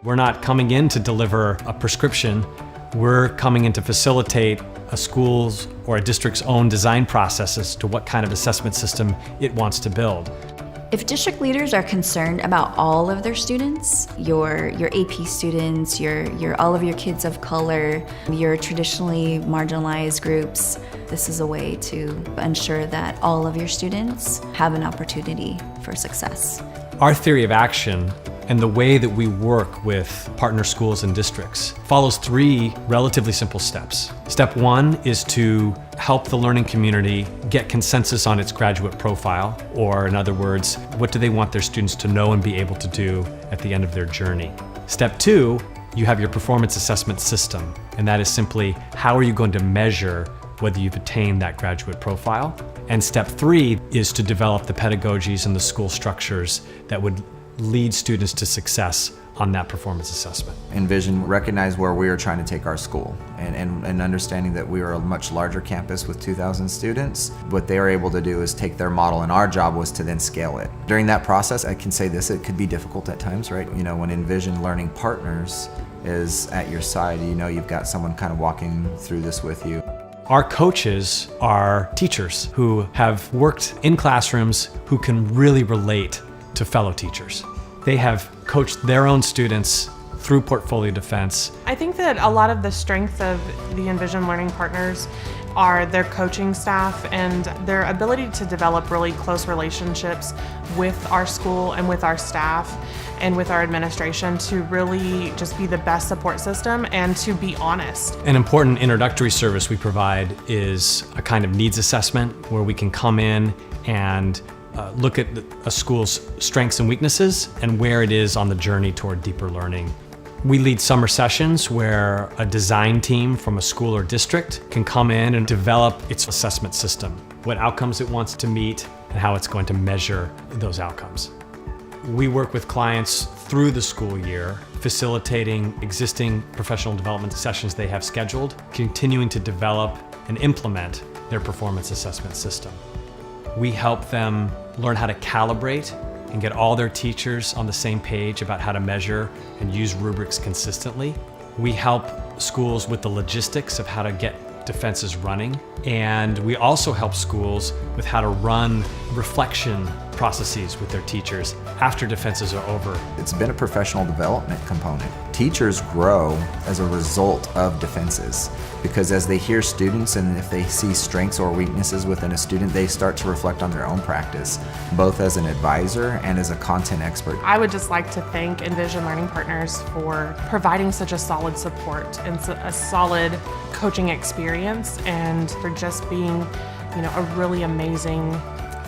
We're not coming in to deliver a prescription. We're coming in to facilitate a school's or a district's own design processes to what kind of assessment system it wants to build. If district leaders are concerned about all of their students, your AP students, all of your kids of color, your traditionally marginalized groups, this is a way to ensure that all of your students have an opportunity for success. Our theory of action and the way that we work with partner schools and districts follows 3 relatively simple steps. Step 1 is to help the learning community get consensus on its graduate profile, or in other words, what do they want their students to know and be able to do at the end of their journey. Step 2, you have your performance assessment system, and that is simply how are you going to measure whether you've attained that graduate profile. And step 3 is to develop the pedagogies and the school structures that would lead students to success on that performance assessment. Envision recognized where we are trying to take our school and understanding that we are a much larger campus with 2,000 students. What they are able to do is take their model, and our job was to then scale it. During that process, I can say this, it could be difficult at times, right? You know, when Envision Learning Partners is at your side, you know you've got someone kind of walking through this with you. Our coaches are teachers who have worked in classrooms who can really relate to fellow teachers. They have coached their own students through portfolio defense. I think that a lot of the strength of the Envision Learning Partners are their coaching staff and their ability to develop really close relationships with our school and with our staff and with our administration to really just be the best support system and to be honest. An important introductory service we provide is a kind of needs assessment where we can come in and look at a school's strengths and weaknesses and where it is on the journey toward deeper learning. We lead summer sessions where a design team from a school or district can come in and develop its assessment system, what outcomes it wants to meet and how it's going to measure those outcomes. We work with clients through the school year, facilitating existing professional development sessions they have scheduled, continuing to develop and implement their performance assessment system. We help them learn how to calibrate and get all their teachers on the same page about how to measure and use rubrics consistently. We help schools with the logistics of how to get defenses running. And we also help schools with how to run reflection processes with their teachers after defenses are over. It's been a professional development component. Teachers grow as a result of defenses because as they hear students and if they see strengths or weaknesses within a student, they start to reflect on their own practice, both as an advisor and as a content expert. I would just like to thank Envision Learning Partners for providing such a solid support and a solid coaching experience, and for just being, a really amazing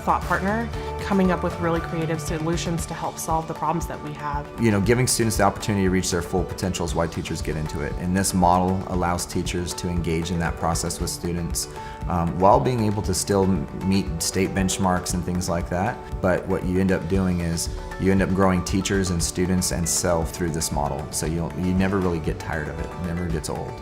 thought partner, coming up with really creative solutions to help solve the problems that we have. Giving students the opportunity to reach their full potential is why teachers get into it. And this model allows teachers to engage in that process with students while being able to still meet state benchmarks and things like that. But what you end up doing is you end up growing teachers and students and self through this model. So you never really get tired of it. It never gets old.